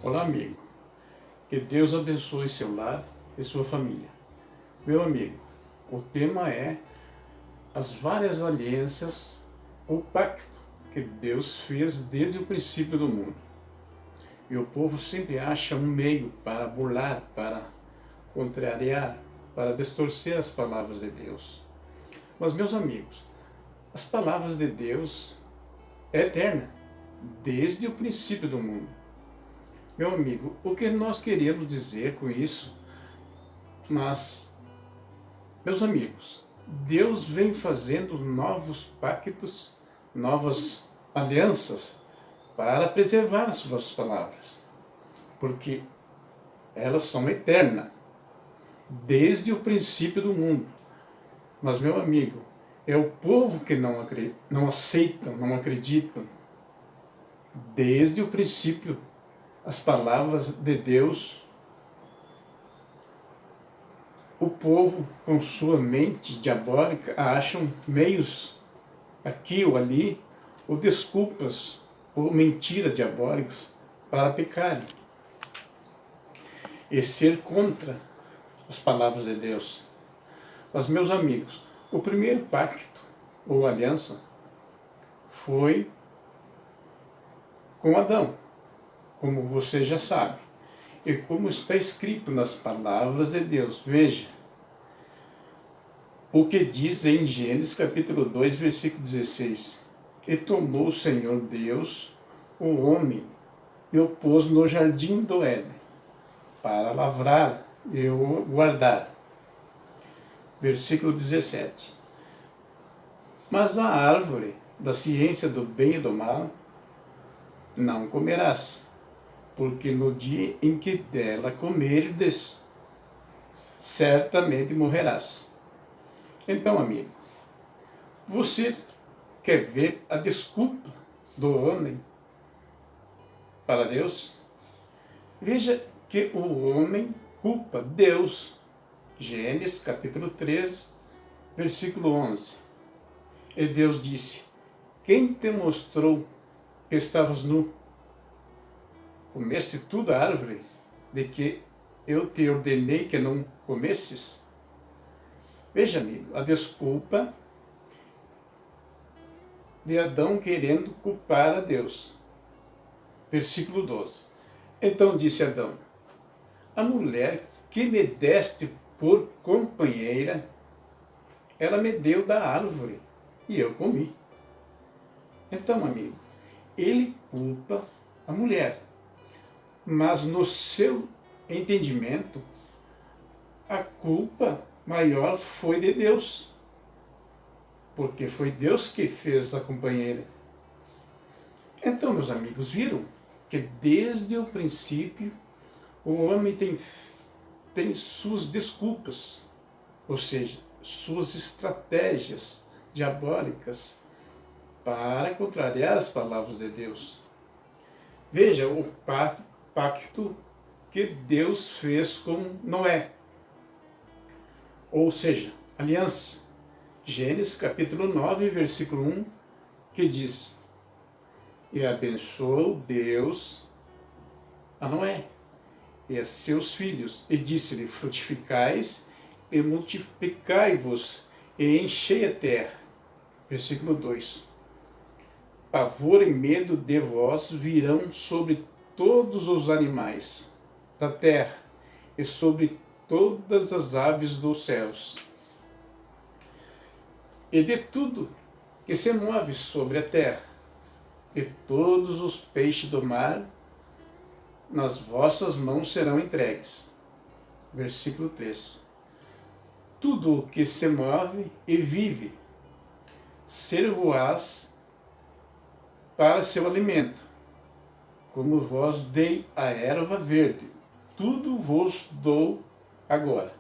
Olá, amigo. Que Deus abençoe seu lar e sua família. Meu amigo, o tema é as várias alianças, o pacto que Deus fez desde o princípio do mundo. E o povo sempre acha um meio para burlar, para contrariar, para distorcer as palavras de Deus. Mas, meus amigos, as palavras de Deus é eterna, desde o princípio do mundo. Meu amigo, o que nós queremos dizer com isso? Mas, meus amigos, Deus vem fazendo novos pactos, novas alianças para preservar as suas palavras, porque elas são eternas, desde o princípio do mundo. Mas, meu amigo, é o povo que não aceita, não acredita. Desde o princípio, as palavras de Deus, o povo, com sua mente diabólica, acham meios aqui ou ali, ou desculpas, ou mentiras diabólicas para pecarem e ser contra as palavras de Deus. Mas, meus amigos, o primeiro pacto ou aliança foi com Adão, como você já sabe, e como está escrito nas palavras de Deus. Veja o que diz em Gênesis capítulo 2, versículo 16. E tomou o Senhor Deus o homem e o pôs no jardim do Éden, para lavrar e o guardar. Versículo 17. Mas a árvore da ciência do bem e do mal não comerás, porque no dia em que dela comerdes, certamente morrerás. Então, amigo, você quer ver a desculpa do homem para Deus? Veja que o homem culpa Deus. Gênesis capítulo 13, versículo 11. E Deus disse: quem te mostrou que estavas nu? Comeste tu da árvore de que eu te ordenei que não comesses? Veja, amigo, a desculpa de Adão querendo culpar a Deus. Versículo 12. Então disse Adão: a mulher que me deste por companheira, ela me deu da árvore e eu comi. Então, amigo, ele culpa a mulher, mas no seu entendimento, a culpa maior foi de Deus, porque foi Deus que fez a companheira. Então, meus amigos, viram que desde o princípio o homem tem suas desculpas, ou seja, suas estratégias diabólicas para contrariar as palavras de Deus. Veja o pacto que Deus fez com Noé, ou seja, aliança. Gênesis capítulo 9, versículo 1, que diz: e abençoou Deus a Noé e a seus filhos, e disse-lhe: frutificais e multiplicai-vos e enchei a terra. Versículo 2. Pavor e medo de vós virão sobre todos os animais da terra e sobre todas as aves dos céus, e de tudo que se move sobre a terra, e todos os peixes do mar nas vossas mãos serão entregues. Versículo 3. Tudo o que se move e vive, ser-vos-ás para seu alimento, como vós dei a erva verde, tudo vos dou agora.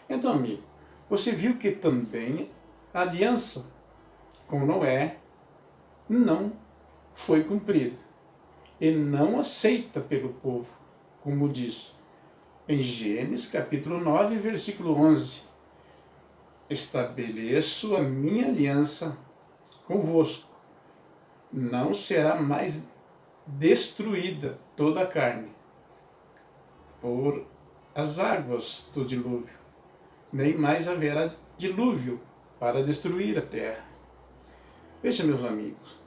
Então, amigo, você viu que também a aliança com Noé não foi cumprida e não aceita pelo povo, como diz em Gênesis capítulo 9, versículo 11. Estabeleço a minha aliança convosco, não será mais destruída toda a carne por as águas do dilúvio. Nem mais haverá dilúvio para destruir a terra. Veja, meus amigos,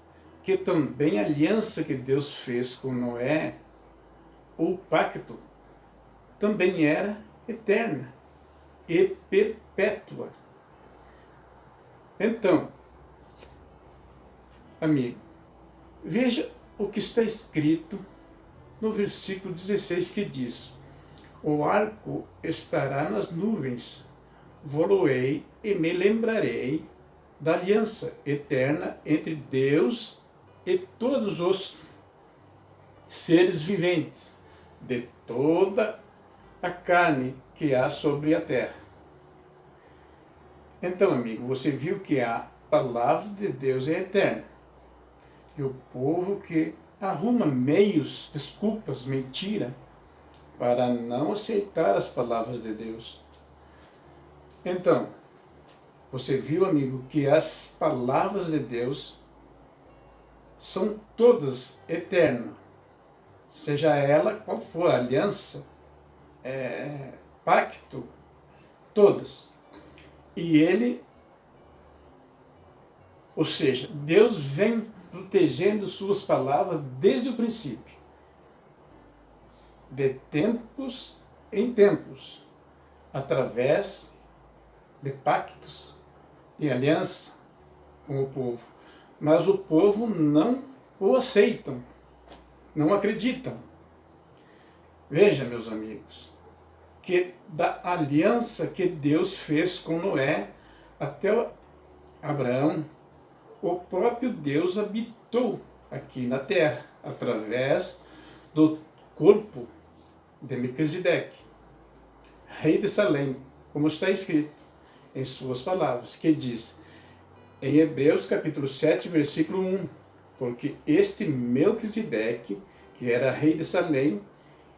que também a aliança que Deus fez com Noé, o pacto, também era eterna e perpétua. Então, amigo, veja o que está escrito no versículo 16 que diz: o arco estará nas nuvens, vou-ei e me lembrarei da aliança eterna entre Deus e todos os seres viventes, de toda a carne que há sobre a terra. Então, amigo, você viu que a palavra de Deus é eterna. E o povo que arruma meios, desculpas, mentira, para não aceitar as palavras de Deus. Então, você viu, amigo, que as palavras de Deus são todas eternas. Seja ela qual for a aliança, pacto, todas. E ele, ou seja, Deus vem protegendo suas palavras desde o princípio, de tempos em tempos, através de pactos e aliança com o povo. Mas o povo não o aceitam, não acreditam. Veja, meus amigos, que da aliança que Deus fez com Noé até Abraão, o próprio Deus habitou aqui na terra, através do corpo de Melquisedeque, rei de Salém, como está escrito em suas palavras, que diz em Hebreus capítulo 7, versículo 1, porque este Melquisedeque, que era rei de Salém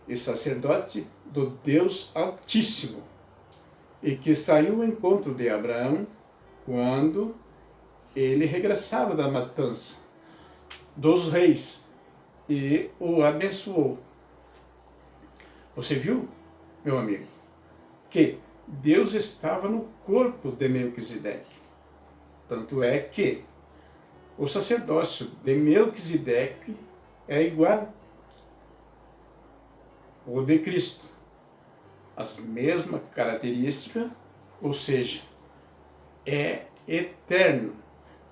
e sacerdote do Deus Altíssimo, e que saiu ao encontro de Abraão quando ele regressava da matança dos reis e o abençoou. Você viu, meu amigo, que Deus estava no corpo de Melquisedeque. Tanto é que o sacerdócio de Melquisedeque é igual ao de Cristo. As mesmas características, ou seja, é eterno.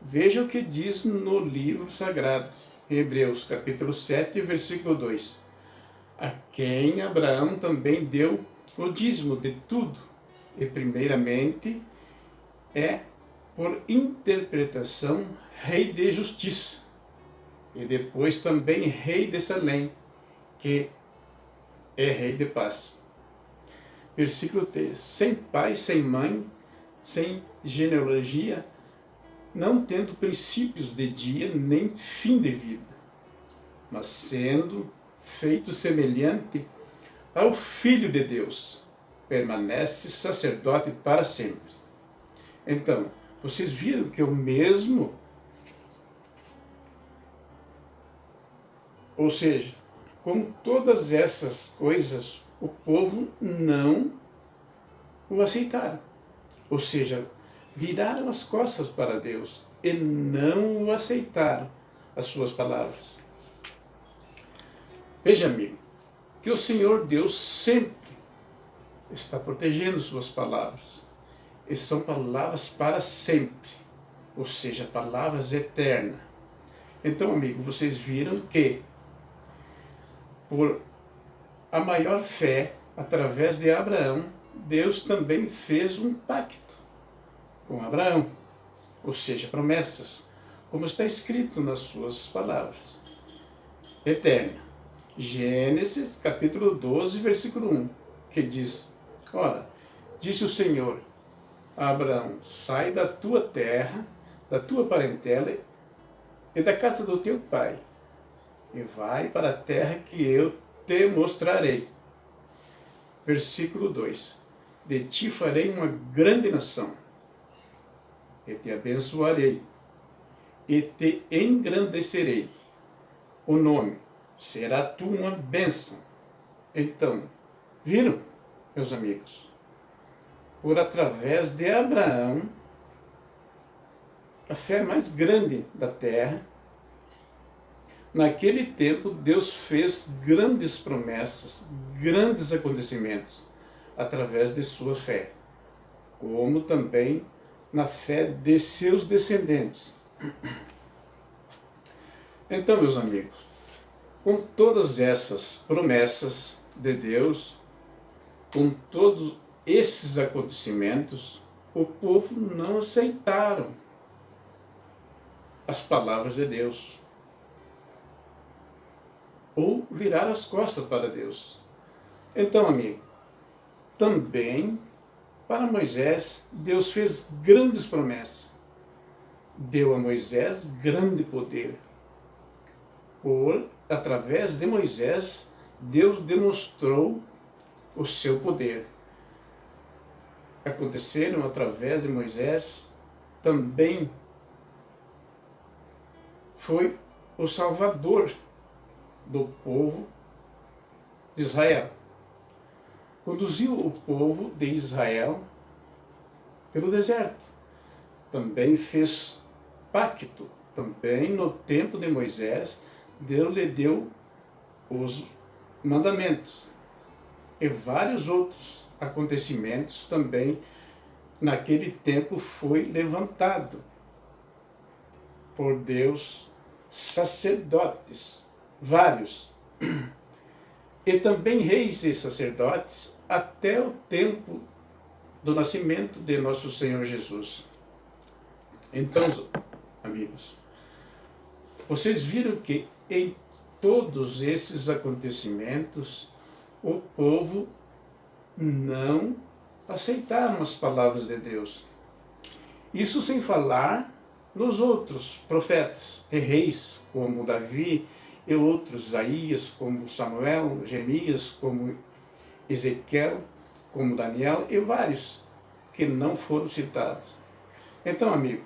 Veja o que diz no livro sagrado, Hebreus capítulo 7, versículo 2. A quem Abraão também deu o dízimo de tudo, e primeiramente é por interpretação rei de justiça, e depois também rei de Salém, que é rei de paz. Versículo 3. Sem pai, sem mãe, sem genealogia, não tendo princípios de dia, nem fim de vida, mas sendo feito semelhante ao Filho de Deus, permanece sacerdote para sempre. Então, vocês viram que o mesmo, ou seja, com todas essas coisas, o povo não o aceitaram. Ou seja, viraram as costas para Deus e não o aceitaram, as suas palavras. Veja, amigo, que o Senhor Deus sempre está protegendo suas palavras. E são palavras para sempre, ou seja, palavras eternas. Então, amigo, vocês viram que por a maior fé, através de Abraão, Deus também fez um pacto com Abraão, ou seja, promessas, como está escrito nas suas palavras. Eterna. Gênesis capítulo 12, versículo 1, que diz: ora, disse o Senhor a Abraão, sai da tua terra, da tua parentela e da casa do teu pai, e vai para a terra que eu te mostrarei. Versículo 2. De ti farei uma grande nação, e te abençoarei, e te engrandecerei o nome, será tu uma bênção. Então, viram, meus amigos? Por através de Abraão, a fé mais grande da terra, naquele tempo Deus fez grandes promessas, grandes acontecimentos, através de sua fé, como também na fé de seus descendentes. Então, meus amigos, com todas essas promessas de Deus, com todos esses acontecimentos, o povo não aceitaram as palavras de Deus, ou viraram as costas para Deus. Então, amigo, também para Moisés, Deus fez grandes promessas. Deu a Moisés grande poder. Através de Moisés, Deus demonstrou o seu poder. Aconteceram através de Moisés, também foi o Salvador do povo de Israel. Conduziu o povo de Israel pelo deserto. Também fez pacto. Também no tempo de Moisés, Deus lhe deu os mandamentos. E vários outros acontecimentos também naquele tempo foi levantado por Deus sacerdotes, vários, e também reis e sacerdotes até o tempo do nascimento de nosso Senhor Jesus. Então, amigos, vocês viram que em todos esses acontecimentos o povo não aceitaram as palavras de Deus. Isso sem falar nos outros profetas e reis, como Davi e outros, Isaías, como Samuel, Jeremias, como Ezequiel, como Daniel e vários que não foram citados. Então, amigo,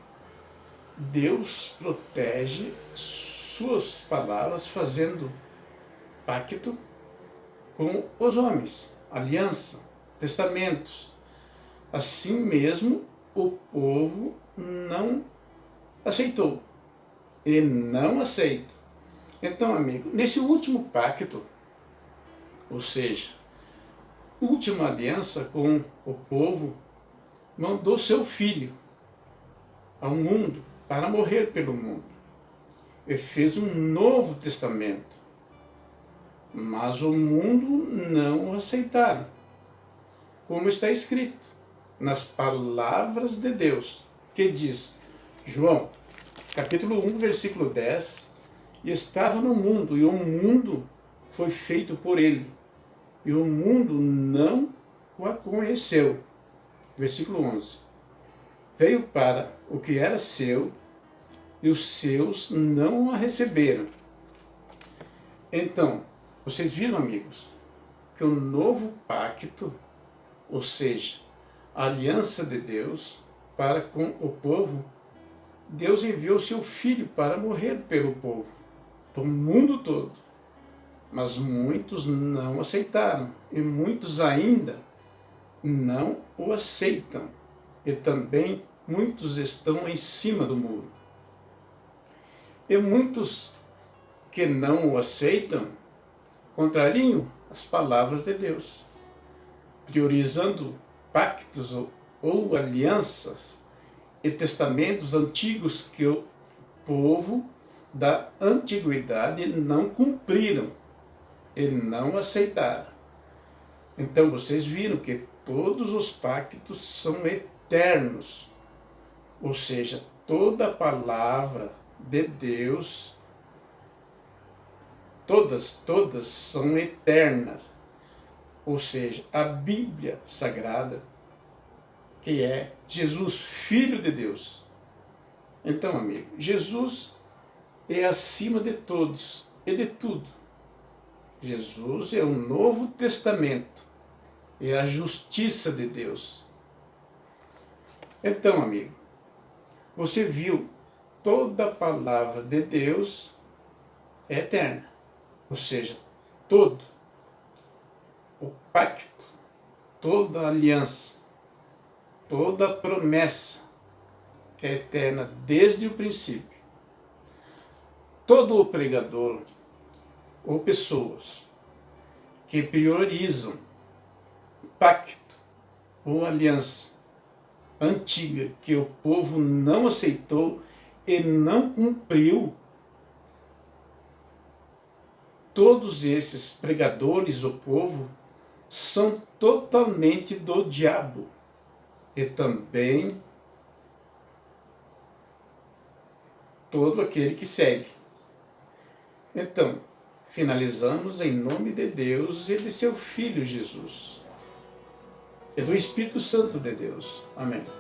Deus protege suas palavras fazendo pacto com os homens, aliança, testamentos. Assim mesmo, o povo não aceitou e não aceita. Então, amigo, nesse último pacto, ou seja, última aliança com o povo, mandou seu filho ao mundo para morrer pelo mundo. E fez um novo testamento. Mas o mundo não o aceitaram. Como está escrito nas palavras de Deus, que diz, João, capítulo 1, versículo 10, e estava no mundo, e o mundo foi feito por ele, e o mundo não o conheceu. Versículo 11. Veio para o que era seu, e os seus não a receberam. Então, vocês viram, amigos, que o novo pacto, ou seja, a aliança de Deus para com o povo, Deus enviou seu Filho para morrer pelo povo, do mundo todo. Mas muitos não aceitaram, e muitos ainda não o aceitam. E também muitos estão em cima do muro. E muitos que não o aceitam, contrariam as palavras de Deus, priorizando pactos ou alianças e testamentos antigos que o povo da antiguidade não cumpriram e não aceitaram. Então vocês viram que todos os pactos são eternos, ou seja, toda a palavra de Deus, todas são eternas, ou seja, a Bíblia Sagrada, que é Jesus, Filho de Deus. Então, amigo, Jesus é acima de todos e de tudo. Jesus é o Novo Testamento, é a justiça de Deus. Então, amigo, você viu, toda a palavra de Deus é eterna. Ou seja, todo o pacto, toda a aliança, toda a promessa é eterna desde o princípio. Todo o pregador ou pessoas que priorizam pacto ou aliança antiga que o povo não aceitou e não cumpriu, todos esses pregadores ou povo são totalmente do diabo e também todo aquele que segue. Então, finalizamos em nome de Deus e de seu Filho Jesus e do Espírito Santo de Deus. Amém.